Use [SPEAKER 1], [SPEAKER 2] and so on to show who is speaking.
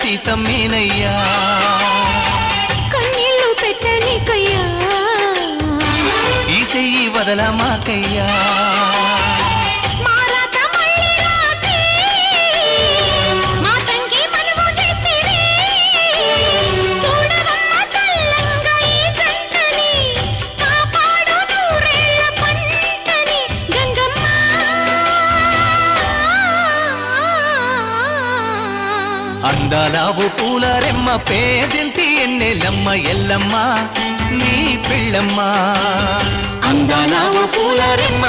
[SPEAKER 1] సీతమ్మేనయ్యా
[SPEAKER 2] కన్నీళ్ళు పెట్టనికయ్యా
[SPEAKER 1] ఈ చెయ్యి వదలమాకయ్యా అందాలావు పూల రెమ్మ పేదింటి ఎన్నెలమ్మ ఎల్లమ్మ నీ పిల్లమ్మ అందాలావు పూల రెమ్మ